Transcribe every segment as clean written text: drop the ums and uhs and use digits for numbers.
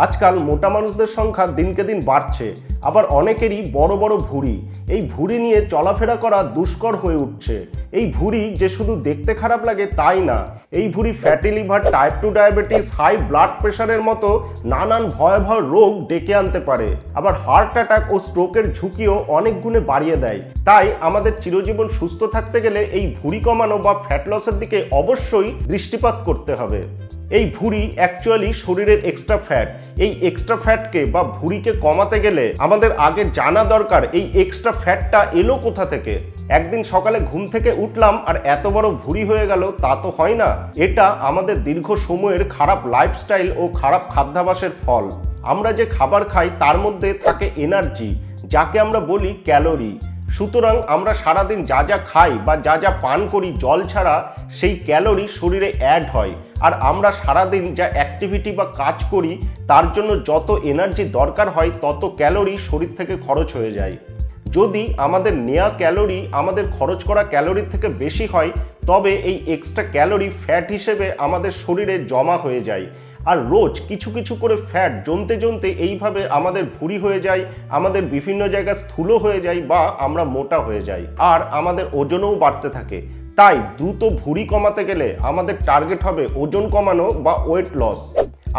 আজকাল মোটা মানুষদের সংখ্যা দিনকে দিন বাড়ছে, আবার অনেকেরই বড় বড় ভুঁড়ি। এই ভুঁড়ি নিয়ে চলাফেরা করা দুষ্কর হয়ে উঠছে। এই ভুঁড়ি যে শুধু দেখতে খারাপ লাগে তাই না, এই ভুঁড়ি fatty liver, type 2 diabetes, high blood প্রেশারের মতো নানান ভয়াবহ রোগ ডেকে আনতে পারে। আবার হার্ট অ্যাটাক ও স্ট্রোকের ঝুঁকিও অনেক গুণে বাড়িয়ে দেয়। তাই আমাদের চিরজীবন সুস্থ থাকতে গেলে এই ভুঁড়ি কমানো বা ফ্যাট লসের দিকে অবশ্যই দৃষ্টিপাত করতে হবে। এই ভুঁড়ি অ্যাকচুয়ালি শরীরের এক্সট্রা ফ্যাট। এই এক্সট্রা ফ্যাটকে বা ভুঁড়িকে কমাতে গেলে আমাদের আগে জানা দরকার এই এক্সট্রা ফ্যাটটা এলো কোথা থেকে। একদিন সকালে ঘুম থেকে উঠলাম আর এত বড় ভুঁড়ি হয়ে গেল, তা তো হয় না। এটা আমাদের দীর্ঘ সময়ের খারাপ লাইফস্টাইল ও খারাপ খাদ্যাভ্যাসের ফল। আমরা যে খাবার খাই তার মধ্যে থাকে এনার্জি, যাকে আমরা বলি ক্যালোরি। সুতরাং আমরা সারাদিন যা যা খাই বা যা যা পান করি জল ছাড়া, সেই ক্যালোরি শরীরে অ্যাড হয়। আর আমরা সারাদিন যা অ্যাক্টিভিটি বা কাজ করি তার জন্য যত এনার্জি দরকার হয় তত ক্যালোরি শরীর থেকে খরচ হয়ে যায়। যদি আমাদের নেওয়া ক্যালোরি আমাদের খরচ করা ক্যালোরির থেকে বেশি হয়, তবে এই এক্সট্রা ক্যালোরি ফ্যাট হিসেবে আমাদের শরীরে জমা হয়ে যায়। আর রোজ কিছু কিছু করে ফ্যাট জমতে জমতে এইভাবে আমাদের ভুঁড়ি হয়ে যায়, আমাদের বিভিন্ন জায়গায় স্থূল হয়ে যায় বা আমরা মোটা হয়ে যাই, আর আমাদের ওজনও বাড়তে থাকে। তাই দ্রুত ভুঁড়ি কমাতে গেলে আমাদের টার্গেট হবে ওজন কমানো বা ওয়েট লস।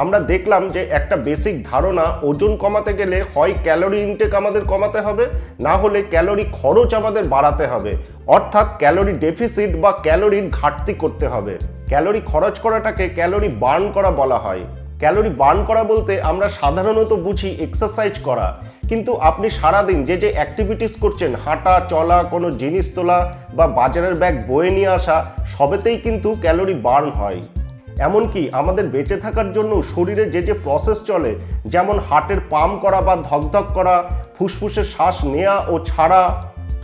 আমরা দেখলাম যে একটা বেসিক ধারণা, ওজন কমাতে গেলে হয় ক্যালোরি ইনটেক আমাদের কমাতে হবে, না হলে ক্যালোরি খরচ আমাদের বাড়াতে হবে। অর্থাৎ ক্যালোরি ডেফিসিট বা ক্যালোরির ঘাটতি করতে হবে। ক্যালোরি খরচ করাটাকে ক্যালোরি বার্ন করা বলা হয়। ক্যালোরি বার্ন করা বলতে আমরা সাধারণত বুঝি এক্সারসাইজ করা, কিন্তু আপনি সারাদিন যে যে অ্যাক্টিভিটিস করছেন, হাঁটা চলা, কোনো জিনিস তোলা বা বাজারের ব্যাগ বয়ে নিয়ে আসা, সবেতেই কিন্তু ক্যালোরি বার্ন হয়। এমনকি আমাদের বেঁচে থাকার জন্য শরীরে যে যে প্রসেস চলে, যেমন হার্টের পাম্প করা বা ধকধক করা, ফুসফুসে শ্বাস নেওয়া ও ছাড়া,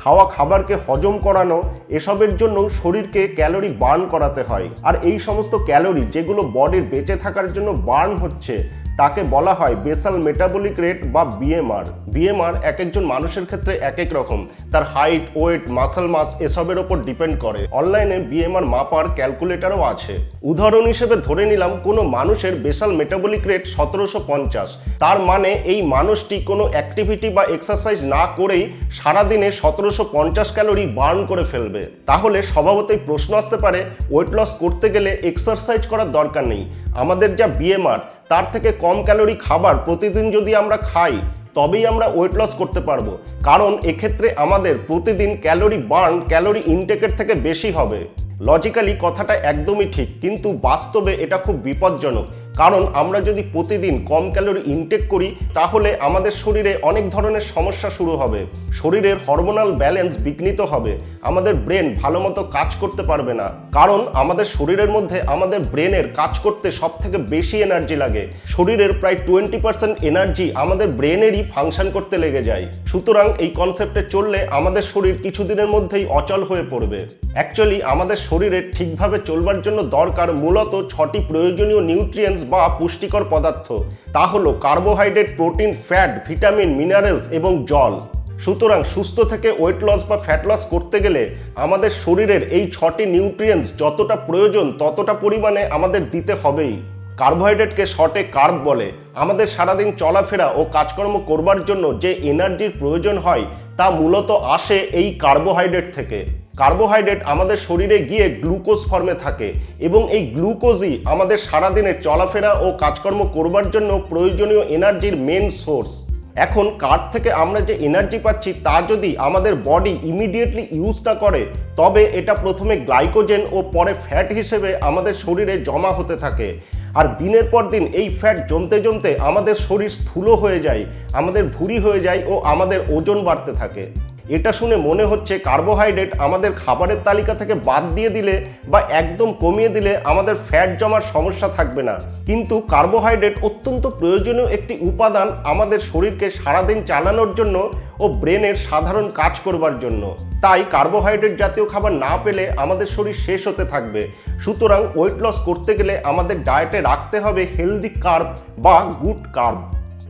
খাওয়া খাবারকে হজম করানো, এসবের জন্য শরীরকে ক্যালোরি বার্ন করাতে হয়। আর এই সমস্ত ক্যালোরি যেগুলো বডির বেঁচে থাকার জন্য বার্ন হচ্ছে, তাকে বলা হয় বেসাল মেটাবলিক রেট বা বিএমআর। বিএমআর এক একজন মানুষের ক্ষেত্রে এক এক রকম, তার হাইট, ওয়েট, মাসল মাস এসবের ওপর ডিপেন্ড করে। অনলাইনে বিএমআর মাপার ক্যালকুলেটরও আছে। উদাহরণ হিসেবে ধরে নিলাম কোনো মানুষের বেসাল মেটাবলিক রেট 1750, তার মানে এই মানুষটি কোনো অ্যাক্টিভিটি বা এক্সারসাইজ না করেই সারাদিনে 1750 ক্যালোরি বার্ন করে ফেলবে। তাহলে স্বভাবতই প্রশ্ন আসতে পারে, ওয়েট লস করতে গেলে এক্সারসাইজ করার দরকার নেই, আমাদের যা বিএমআর তার থেকে কম ক্যালোরি খাবার প্রতিদিন যদি আমরা খাই তবেই আমরা ওয়েট লস করতে পারবো। কারণ এক্ষেত্রে আমাদের প্রতিদিন ক্যালোরি বার্ন ক্যালোরি ইনটেকের থেকে বেশি হবে। লজিক্যালি কথাটা একদমই ঠিক, কিন্তু বাস্তবে এটা খুব বিপজ্জনক। কারণ আমরা যদি প্রতিদিন কম ক্যালোরি ইনটেক করি তাহলে আমাদের শরীরে অনেক ধরনের সমস্যা শুরু হবে। শরীরের হরমোনাল ব্যালেন্স বিঘ্নিত হবে, আমাদের ব্রেন ভালো মতো কাজ করতে পারবে না। কারণ আমাদের শরীরের মধ্যে আমাদের ব্রেনের কাজ করতে সব থেকে বেশি এনার্জি লাগে। শরীরের প্রায় 20% এনার্জি আমাদের ব্রেনেরই ফাংশন করতে লেগে যায়। সুতরাং এই কনসেপ্টে চললে আমাদের শরীর কিছুদিনের মধ্যেই অচল হয়ে পড়বে। অ্যাকচুয়ালি আমাদের শরীরে ঠিকভাবে চলবার জন্য দরকার মূলত 6টি প্রয়োজনীয় নিউট্রিয়েন্টস বা পুষ্টিকর পদার্থ। তা হলো carbohydrate, protein, fat, vitamin, minerals এবং জল। সুতরাং সুস্থ থেকে ওয়েট লস বা ফ্যাট লস করতে গেলে আমাদের শরীরের এই 6টি নিউট্রিয়েন্টস যতটা প্রয়োজন ততটা পরিমাণে আমাদের দিতে হবেই। কার্বোহাইড্রেটকে শর্টে কার্ব বলে। আমাদের সারাদিন চলাফেরা ও কাজকর্ম করবার জন্য যে এনার্জির প্রয়োজন হয় তা মূলত আসে এই কার্বোহাইড্রেট থেকে। কার্বোহাইড্রেট আমাদের শরীরে গিয়ে গ্লুকোজ ফর্মে থাকে এবং এই গ্লুকোজই আমাদের সারাদিনের চলাফেরা ও কাজকর্ম করবার জন্য প্রয়োজনীয় এনার্জির মেন সোর্স। এখন কার্ব থেকে আমরা যে এনার্জি পাচ্ছি তা যদি আমাদের বডি ইমিডিয়েটলি ইউজ না করে, তবে এটা প্রথমে গ্লাইকোজেন ও পরে ফ্যাট হিসেবে আমাদের শরীরে জমা হতে থাকে। আর দিনের পর দিন এই ফ্যাট জমতে জমতে আমাদের শরীর স্থূল হয়ে যায়, আমাদের ভুঁড়ি হয়ে যায় ও আমাদের ওজন বাড়তে থাকে। এটা শুনে মনে হচ্ছে কার্বোহাইড্রেট আমাদের খাবারের তালিকা থেকে বাদ দিয়ে দিলে বা একদম কমিয়ে দিলে আমাদের ফ্যাট জমার সমস্যা থাকবে না। কিন্তু কার্বোহাইড্রেট অত্যন্ত প্রয়োজনীয় একটি উপাদান আমাদের শরীরকে সারাদিন চালানোর জন্য ও ব্রেনের সাধারণ কাজ করবার জন্য। তাই কার্বোহাইড্রেট জাতীয় খাবার না পেলে আমাদের শরীর শেষ হতে থাকবে। সুতরাং ওয়েট লস করতে গেলে আমাদের ডায়েটে রাখতে হবে হেলদি কার্ব বা গুড কার্ব।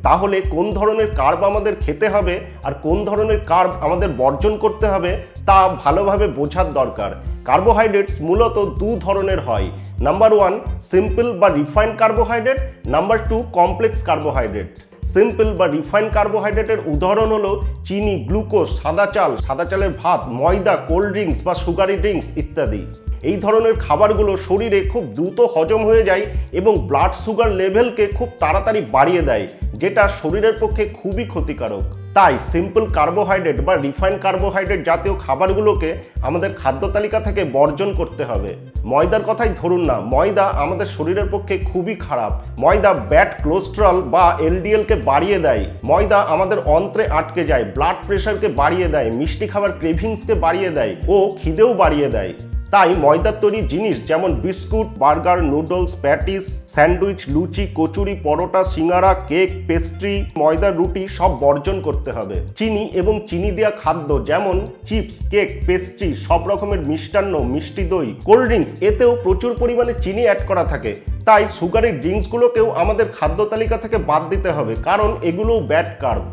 তাহলে কোন ধরনের কার্ব আমাদের খেতে হবে আর কোন ধরনের কার্ব আমাদের বর্জন করতে হবে তা ভালোভাবে বোঝার দরকার। কার্বোহাইড্রেটস মূলত দু ধরনের হয়। নাম্বার 1 সিম্পল বা refined carbohydrate, number 2 complex carbohydrate. Simple বা রিফাইন্ড কার্বোহাইড্রেটের উদাহরণ হলো চিনি, গ্লুকোজ, সাদা চালের ভাত, ময়দা, কোল্ড ড্রিঙ্কস বা সুগারি ড্রিঙ্কস ইত্যাদি। এই ধরনের খাবারগুলো শরীরে খুব দ্রুত হজম হয়ে যায় এবং ব্লাড সুগার লেভেলকে খুব তাড়াতাড়ি বাড়িয়ে দেয়, যেটা শরীরের পক্ষে খুবই ক্ষতিকারক। তাই সিম্পল কার্বোহাইড্রেট বা রিফাইন্ড কার্বোহাইড্রেট জাতীয় খাবারগুলোকে আমাদের খাদ্য তালিকা থেকে বর্জন করতে হবে। ময়দার কথাই ধরুন না, ময়দা আমাদের শরীরের পক্ষে খুবই খারাপ। ময়দা ব্যাড কোলেস্টেরল বা এলডিএলকে বাড়িয়ে দেয়। ময়দা আমাদের অন্ত্রে আটকে যায়, ব্লাড প্রেশারকে বাড়িয়ে দেয়, মিষ্টি খাবার ক্রেভিংসকে বাড়িয়ে দেয় ও খিদেও বাড়িয়ে দেয়। তাই ময়দার তৈরি জিনিস যেমন biscuit, burger, noodles, patties, sandwich, লুচি, কচুরি, পরোটা, সিঙ্গারা, কেক, পেস্ট্রি, ময়দার রুটি সব বর্জন করতে হবে। চিনি এবং চিনি দেওয়া খাদ্য যেমন চিপস, কেক, পেস্ট্রি, সব রকমের মিষ্টান্ন, মিষ্টি দই, কোল্ড ড্রিঙ্কস এতেও প্রচুর পরিমাণে চিনি অ্যাড করা থাকে। তাই সুগারি ড্রিঙ্কসগুলোকেও আমাদের খাদ্য তালিকা থেকে বাদ দিতে হবে, কারণ এগুলোও ব্যাড কার্ব।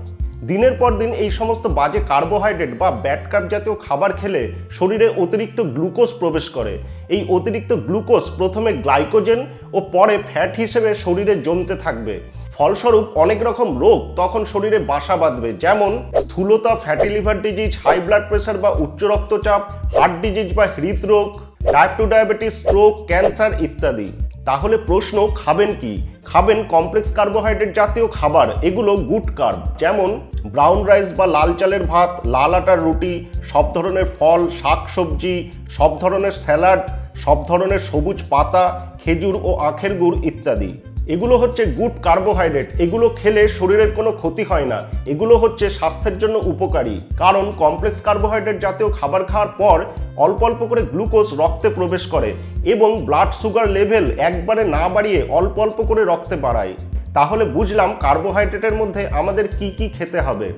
দিনের পর দিন এই সমস্ত বাজে কার্বোহাইড্রেট বা ব্যাড কার্ব জাতীয় খাবার খেলে শরীরে অতিরিক্ত গ্লুকোজ প্রবেশ করে। এই অতিরিক্ত গ্লুকোজ প্রথমে গ্লাইকোজেন ও পরে ফ্যাট হিসেবে শরীরে জমতে থাকবে। ফলস্বরূপ অনেক রকম রোগ তখন শরীরে বাসা বাঁধবে, যেমন স্থূলতা, fatty liver disease, high blood pressure বা উচ্চ রক্তচাপ, হার্ট ডিজিজ বা হৃদরোগ, টাইপ 2 ডায়াবেটিস, স্ট্রোক, ক্যান্সার ইত্যাদি। তাহলে প্রশ্ন, খাবেন কি? খাবেন কমপ্লেক্স কার্বোহাইড্রেট জাতীয় খাবার। এগুলো গুড কার্ব, যেমন ব্রাউন রাইস বা লাল চালের ভাত, লাল আটার রুটি, সব ধরনের ফল, শাক সবজি, সব ধরনের স্যালাড, সব ধরনের সবুজ পাতা, খেজুর ও আখের গুড় ইত্যাদি। এগুলো হচ্ছে গুড কার্বোহাইড্রেট। এগুলো খেলে শরীরের কোনো ক্ষতি হয় না। এগুলো হচ্ছে স্বাস্থ্যের জন্য উপকারী, কারণ কমপ্লেক্স কার্বোহাইড্রেট জাতীয় খাবার খাওয়ার পর অল্প অল্প করে গ্লুকোজ রক্তে প্রবেশ করে এবং ব্লাড সুগার লেভেল একবারে না বাড়িয়ে অল্প অল্প করে রক্তে বাড়ায়। তাহলে বুঝলাম কার্বোহাইড্রেটের মধ্যে আমাদের কি কি খেতে হবে।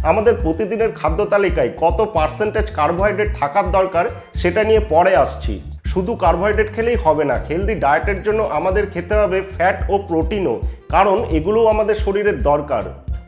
আমাদের প্রতিদিনের খাদ্য তালিকায় কত পার্সেন্টেজ কার্বোহাইড্রেট থাকার দরকার সেটা নিয়ে পরে আসছি। শুধু কার্বোহাইড্রেট খেলেই হবে না, হেলদি ডায়েটের জন্য আমাদের খেতে হবে ফ্যাট ও প্রোটিনও, কারণ এগুলোও আমাদের শরীরের দরকার।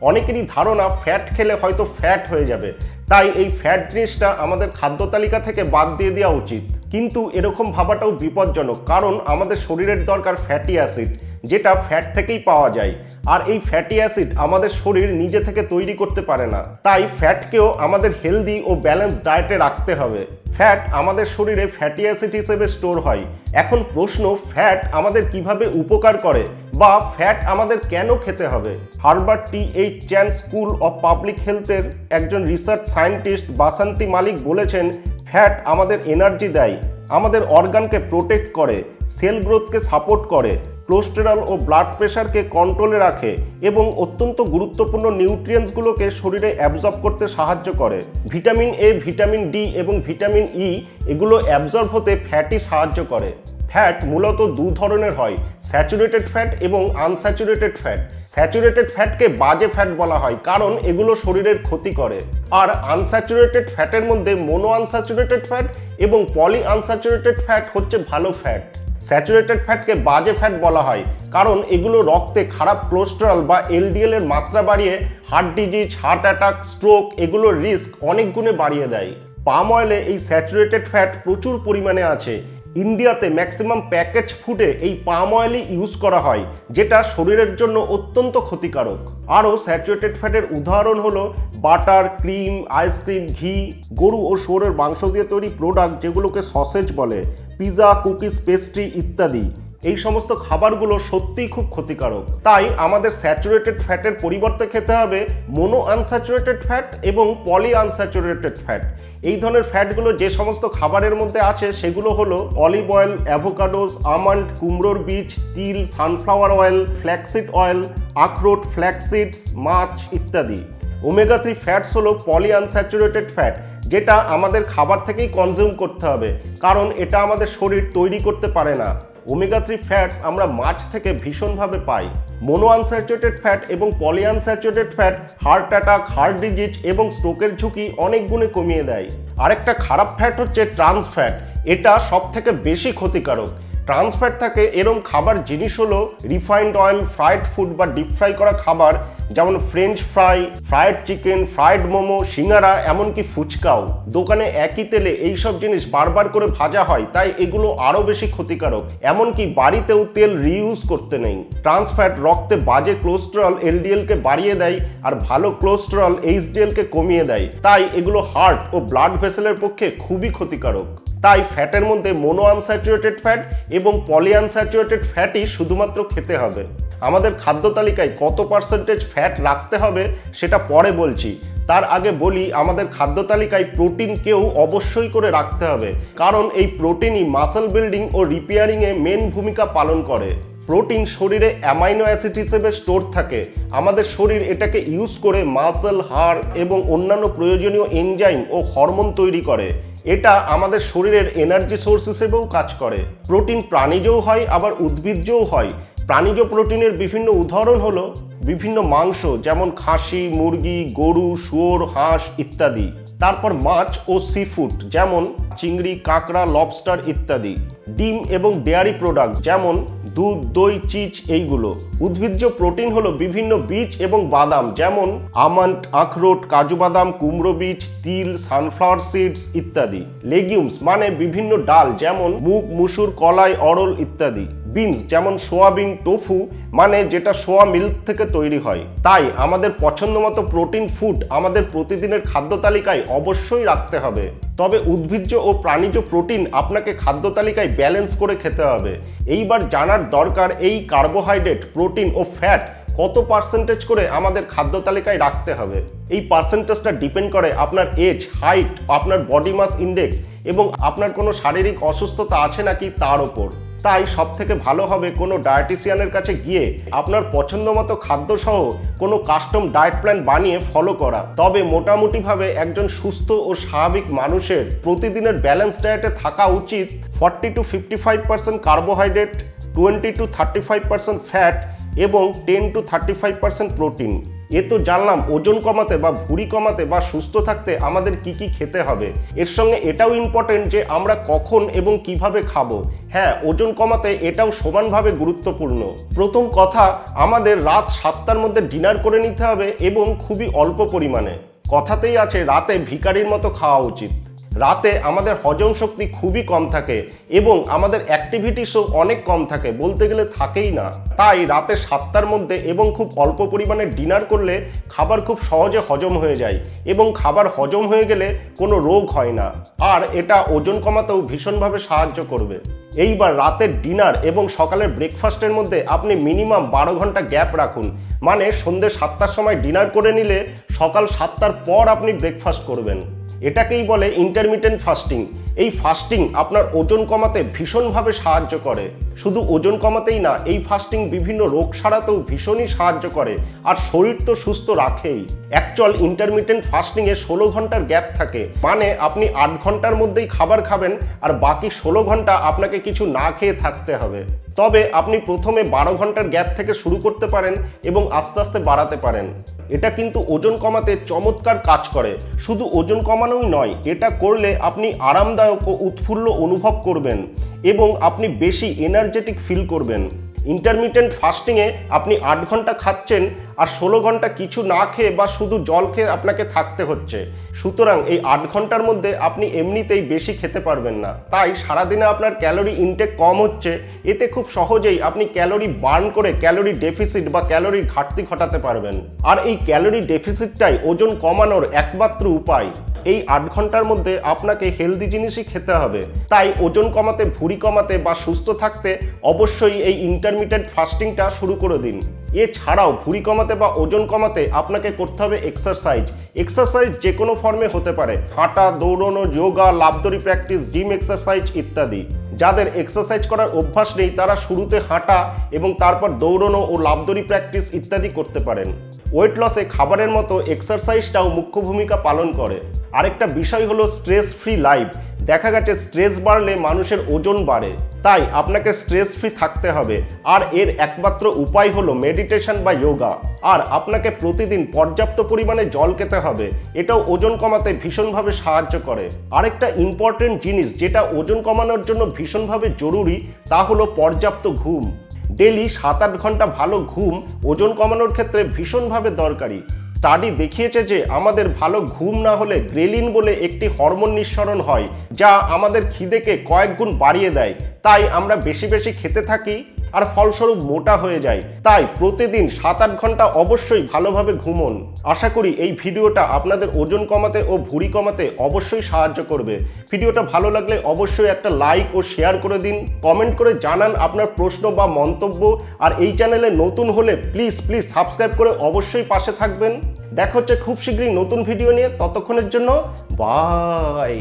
অনেকেরই ধারণা ফ্যাট খেলে হয়তো ফ্যাট হয়ে যাবে, তাই এই ফ্যাট জিনিসটা আমাদের খাদ্য তালিকা থেকে বাদ দিয়ে দেওয়া উচিত। কিন্তু এরকম ভাবাটাও বিপজ্জনক, কারণ আমাদের শরীরের দরকার ফ্যাটি অ্যাসিড, যেটা ফ্যাট থেকেই পাওয়া যায়। আর এই ফ্যাটি অ্যাসিড আমাদের শরীর নিজে থেকে তৈরি করতে পারে না। তাই ফ্যাটকেও আমাদের হেলদি ও ব্যালেন্স ডায়েটে রাখতে হবে। ফ্যাট আমাদের শরীরে ফ্যাটি অ্যাসিড হিসেবে স্টোর হয়। এখন প্রশ্ন, ফ্যাট আমাদের কিভাবে উপকার করে বা ফ্যাট আমাদের কেন খেতে হবে? Harvard T. H.. Chan school of public হেলথের একজন রিসার্চ সায়েন্টিস্ট বাসন্তী মালিক বলেছেন, ফ্যাট আমাদের এনার্জি দেয়, আমাদের অর্গানকে প্রোটেক্ট করে, সেল গ্রোথকে সাপোর্ট করে, কোলেস্টেরল ও ব্লাড প্রেশারকে কন্ট্রোলে রাখে এবং অত্যন্ত গুরুত্বপূর্ণ নিউট্রিয়েন্টসগুলোকে শরীরে অ্যাবজর্ব করতে সাহায্য করে। ভিটামিন এ, ভিটামিন ডি এবং ভিটামিন ই এগুলো অ্যাবজর্ব হতে ফ্যাটই সাহায্য করে। ফ্যাট মূলত দু ধরনের হয়, স্যাচুরেটেড ফ্যাট এবং আনস্যাচুরেটেড ফ্যাট। স্যাচুরেটেড ফ্যাটকে বাজে ফ্যাট বলা হয়, কারণ এগুলো শরীরের ক্ষতি করে। আর আনস্যাচুরেটেড ফ্যাটের মধ্যে মোনো আনস্যাচুরেটেড ফ্যাট এবং পলি আনস্যাচুরেটেড ফ্যাট হচ্ছে ভালো ফ্যাট। স্যাচুরেটেড ফ্যাটকে বাজে ফ্যাট বলা হয়, কারণ এগুলো রক্তে খারাপ কোলেস্টেরল বা এলডিএল এর মাত্রা বাড়িয়ে heart disease, heart attack, stroke এগুলোর রিস্ক অনেক গুণে বাড়িয়ে দেয়। পাম অয়েলে এই স্যাচুরেটেড ফ্যাট প্রচুর পরিমাণে আছে। ইন্ডিয়াতে ম্যাক্সিমাম প্যাকেজ ফুডে এই পাম অয়েলই ইউজ করা হয়, যেটা শরীরের জন্য অত্যন্ত ক্ষতিকারক। আরও স্যাচুরেটেড ফ্যাটের উদাহরণ হলো বাটার, ক্রিম, আইসক্রিম, ঘি, গরু ও শুয়োরের মাংস দিয়ে তৈরি প্রোডাক্ট যেগুলোকে সসেজ বলে, পিৎজা, কুকিজ, পেস্ট্রি ইত্যাদি। এই সমস্ত খাবারগুলো সত্যিই খুব ক্ষতিকারক। তাই আমাদের স্যাচুরেটেড ফ্যাটের পরিবর্তে খেতে হবে মোনো আনস্যাচুরেটেড ফ্যাট এবং পলি আনস্যাচুরেটেড ফ্যাট। এই ধরনের ফ্যাটগুলো যে সমস্ত খাবারের মধ্যে আছে সেগুলো হলো অলিভ অয়েল, অ্যাভোকাডোস, আমন্ড, কুমড়োর বীজ, তিল, সানফ্লাওয়ার অয়েল, ফ্ল্যাক্সিড অয়েল, আখরোট, ফ্ল্যাক্সিডস, মাছ ইত্যাদি। ওমেগা 3 ফ্যাটস হলো পলি আনস্যাচুরেটেড ফ্যাট, যেটা আমাদের খাবার থেকেই কনজিউম করতে হবে, কারণ এটা আমাদের শরীর তৈরি করতে পারে না। ওমেগা 3 ফ্যাটস আমরা মাছ থেকে ভীষণভাবে পাই। মোনো আনস্যাচুরেটেড ফ্যাট এবং poly unsaturated fat heart attack, heart disease এবং স্ট্রোকের ঝুঁকি অনেক গুণে কমিয়ে দেয়। আরেকটা খারাপ ফ্যাট হচ্ছে ট্রান্স ফ্যাট। এটা সব থেকে বেশি ক্ষতিকারক। ট্রান্স ফ্যাট থাকে এরম খাবার জিনিস হলো রিফাইন্ড অয়েল, ফ্রাইড ফুড বা ডিপ ফ্রাই করা খাবার, যেমন French fry, fried chicken, fried momo, সিঙ্গারা, এমনকি ফুচকাও। দোকানে একই তেলে এইসব জিনিস বারবার করে ভাজা হয়, তাই এগুলো আরও বেশি ক্ষতিকারক। এমনকি বাড়িতেও তেল রিইউজ করতে নেই। ট্রান্স ফ্যাট রক্তে বাজে কোলেস্টেরল এলডিএলকে বাড়িয়ে দেয় আর ভালো কোলেস্টেরল এইচডিএলকে কমিয়ে দেয়, তাই এগুলো হার্ট ও ব্লাড ভেসেলের পক্ষে খুবই ক্ষতিকারক। তাই ফ্যাটের মধ্যে মোনো আনস্যাচুরেটেড ফ্যাট এবং পলি আনস্যাচুরেটেড ফ্যাটই শুধুমাত্র খেতে হবে। আমাদের খাদ্য তালিকায় কত পার্সেন্টেজ ফ্যাট রাখতে হবে সেটা পরে বলছি, তার আগে বলি আমাদের খাদ্য তালিকায় প্রোটিনকেও অবশ্যই করে রাখতে হবে, কারণ এই প্রোটিনই মাসল বিল্ডিং ও রিপেয়ারিংয়ে মেন ভূমিকা পালন করে। প্রোটিন শরীরে অ্যামাইনো অ্যাসিড হিসেবে স্টোর থাকে। আমাদের শরীর এটাকে ইউজ করে মাসল, হাড় এবং অন্যান্য প্রয়োজনীয় এনজাইম ও হরমোন তৈরি করে। এটা আমাদের শরীরের এনার্জি সোর্স হিসেবেও কাজ করে। প্রোটিন প্রাণীজও হয় আবার উদ্ভিজ্জও হয়। প্রাণীজ প্রোটিনের বিভিন্ন উদাহরণ হলো বিভিন্ন মাংস, যেমন খাসি, মুরগি, গরু, শুয়োর, হাঁস ইত্যাদি। তারপর মাছ ও সি ফুড, যেমন চিংড়ি, কাঁকড়া, লবস্টার ইত্যাদি। ডিম এবং ডেয়ারি প্রোডাক্ট, যেমন দুধ, দই, চিজ এইগুলো। উদ্ভিজ্জ প্রোটিন হলো বিভিন্ন বীজ এবং বাদাম, যেমন আমন্ড, আখরোট, কাজু বাদাম, কুমড়ো বীজ, তিল, সানফ্লাওয়ার সিডস ইত্যাদি। লেগিউমস মানে বিভিন্ন ডাল, যেমন মুগ, মুসুর, কলাই, অড়ল ইত্যাদি। বিনস যেমন সোয়াবিন, টোফু মানে যেটা সোয়া মিল্ক থেকে তৈরি হয়। তাই আমাদের পছন্দ মতো প্রোটিন ফুড আমাদের প্রতিদিনের খাদ্য তালিকায় অবশ্যই রাখতে হবে। তবে উদ্ভিজ্জ ও প্রাণীজ প্রোটিন আপনাকে খাদ্য তালিকায় ব্যালেন্স করে খেতে হবে। এইবার জানার দরকার এই কার্বোহাইড্রেট, প্রোটিন ও ফ্যাট কত পার্সেন্টেজ করে আমাদের খাদ্য তালিকায় রাখতে হবে। এই পার্সেন্টেজটা ডিপেন্ড করে আপনার এজ, হাইট, আপনার বডি মাস ইন্ডেক্স এবং আপনার কোনো শারীরিক অসুস্থতা আছে নাকি তার ওপর। তাই সব থেকে ভালো হবে কোনো ডায়েটিশিয়ানের কাছে গিয়ে আপনার পছন্দ মতো খাদ্য সহ কোনো কাস্টম ডায়েট প্ল্যান বানিয়ে ফলো করা। তবে মোটামুটিভাবে একজন সুস্থ ও স্বাভাবিক মানুষের প্রতিদিনের ব্যালেন্স ডায়েটে থাকা উচিত 40 to 55% কার্বোহাইড্রেট, 20 to 35% ফ্যাট এবং 10 to 35% প্রোটিন। এ তো জানলাম ওজন কমাতে বা ভুঁড়ি কমাতে বা সুস্থ থাকতে আমাদের কি কি খেতে হবে। এর সঙ্গে এটাও ইম্পর্টেন্ট যে আমরা কখন এবং কিভাবে খাবো। হ্যাঁ, ওজন কমাতে এটাও সমানভাবে গুরুত্বপূর্ণ। প্রথম কথা, আমাদের রাত 7টার মধ্যে ডিনার করে নিতে হবে এবং খুবই অল্প পরিমাণে। কথাতেই আছে রাতে ভিখারির মতো খাওয়া উচিত। রাতে আমাদের হজম শক্তি খুবই কম থাকে এবং আমাদের অ্যাক্টিভিটিসও অনেক কম থাকে, বলতে গেলে থাকেই না। তাই রাতে 7টার মধ্যে এবং খুব অল্প পরিমাণে ডিনার করলে খাবার খুব সহজে হজম হয়ে যায় এবং খাবার হজম হয়ে গেলে কোনো রোগ হয় না, আর এটা ওজন কমাতেও ভীষণভাবে সাহায্য করবে। এইবার রাতের ডিনার এবং সকালের ব্রেকফাস্টের মধ্যে আপনি মিনিমাম 12 ঘন্টা গ্যাপ রাখুন। মানে সন্ধ্যে 7টার সময় ডিনার করে নিলে সকাল 7টার পর আপনি ব্রেকফাস্ট করবেন। এটাকেই বলে ইন্টারমিটেন্ট ফাস্টিং। এই ফাস্টিং আপনার ওজন কমাতে ভীষণভাবে সাহায্য করে। শুধু ওজন কমাতেই না, এই ফাস্টিং বিভিন্ন রোগ সারাতেও ভীষণই সাহায্য করে, আর শরীর তো সুস্থ রাখেই। অ্যাকচুয়াল ইন্টারমিটেন্ট ফাস্টিংয়ে 16 ঘন্টার গ্যাপ থাকে, মানে আপনি 8 ঘন্টার মধ্যেই খাবার খাবেন আর বাকি 16 ঘন্টা আপনাকে কিছু না খেয়ে থাকতে হবে। তবে আপনি প্রথমে 12 ঘন্টার গ্যাপ থেকে শুরু করতে পারেন এবং আস্তে আস্তে বাড়াতে পারেন। এটা কিন্তু ওজন কমাতে চমৎকার কাজ করে। শুধু ওজন কমানোই নয়, এটা করলে আপনি আরামদায়ক ও উৎফুল্ল অনুভব করবেন এবং আপনি বেশি এনার্জেটিক ফিল করবেন। ইন্টারমিটেন্ট ফাস্টিংয়ে আপনি 8 ঘন্টা খাচ্ছেন আর 16 ঘন্টা কিছু না খেয়ে বা শুধু জল খেয়ে আপনাকে থাকতে হচ্ছে। সুতরাং এই 8 ঘন্টার মধ্যে আপনি এমনিতেই বেশি খেতে পারবেন না। তাই সারাদিনে আপনার ক্যালোরি ইনটেক কম হচ্ছে। এতে খুব সহজেই আপনি ক্যালোরি বার্ন করে ক্যালোরি ডেফিসিট বা ক্যালোরির ঘাটতি ঘটাতে পারবেন। আর এই ক্যালোরি ডেফিসিটটাই ওজন কমানোর একমাত্র উপায়। এই 8 ঘন্টার মধ্যে আপনাকে হেলদি জিনিসই খেতে হবে। তাই ওজন কমাতে, ভুঁড়ি কমাতে বা সুস্থ থাকতে অবশ্যই এই ইন্টারমিটেন্ট ফাস্টিংটা শুরু করে দিন। এছাড়াও ভুঁড়ি কমাতে বা ওজন কমাতে আপনাকে করতে হবে এক্সারসাইজ। এক্সারসাইজ যে কোনো ফর্মে হতে পারে, হাঁটা, দৌড়ানো, যোগা, লাফদড়ি প্র্যাকটিস, জিম এক্সারসাইজ ইত্যাদি। যাদের এক্সারসাইজ করার অভ্যাস নেই তারা শুরুতে হাঁটা এবং তারপর দৌড়ানো ও লাফদড়ি প্র্যাকটিস ইত্যাদি করতে পারেন। ওয়েট লসে খাবারের মতো এক্সারসাইজটাও মুখ্য ভূমিকা পালন করে। আরেকটা বিষয় হলো স্ট্রেস ফ্রি লাইফ। দেখা গেছে স্ট্রেস বাড়লে মানুষের ওজন বাড়ে, তাই আপনাকে স্ট্রেস ফ্রি থাকতে হবে। আর এর একমাত্র উপায় হলো মেডিটেশন বা যোগা। আর আপনাকে প্রতিদিন পর্যাপ্ত পরিমাণে জল খেতে হবে, এটাও ওজন কমাতে ভীষণভাবে সাহায্য করে। আরেকটা ইম্পর্টেন্ট জিনিস যেটা ওজন কমানোর জন্য ভীষণভাবে জরুরি, তা হলো পর্যাপ্ত ঘুম। ডেলি 7-8 ঘন্টা ভালো ঘুম ওজন কমানোর ক্ষেত্রে ভীষণভাবে দরকারি। স্টাডি দেখিয়েছে যে আমাদের ভালো ঘুম না হলে গ্রেলিন বলে একটি হরমোন নিঃসরণ হয়, যা আমাদের খিদেকে কয়েক গুণ বাড়িয়ে দেয়। তাই আমরা বেশি বেশি খেতে থাকি আর ফলস্বরূপ মোটা হয়ে যায়। তাই প্রতিদিন 7-8 ঘন্টা অবশ্যই ভালোভাবে ঘুমোন। আশা করি এই ভিডিওটা আপনাদের ওজন কমাতে ও ভুঁড়ি কমাতে অবশ্যই সাহায্য করবে। ভিডিওটা ভালো লাগলে অবশ্যই একটা লাইক ও শেয়ার করে দিন। কমেন্ট করে জানান আপনার প্রশ্ন বা মন্তব্য। আর এই চ্যানেলে নতুন হলে প্লিজ সাবস্ক্রাইব করে অবশ্যই পাশে থাকবেন। দেখা হচ্ছে খুব শীঘ্রই নতুন ভিডিও নিয়ে। ততক্ষণের জন্য বাই।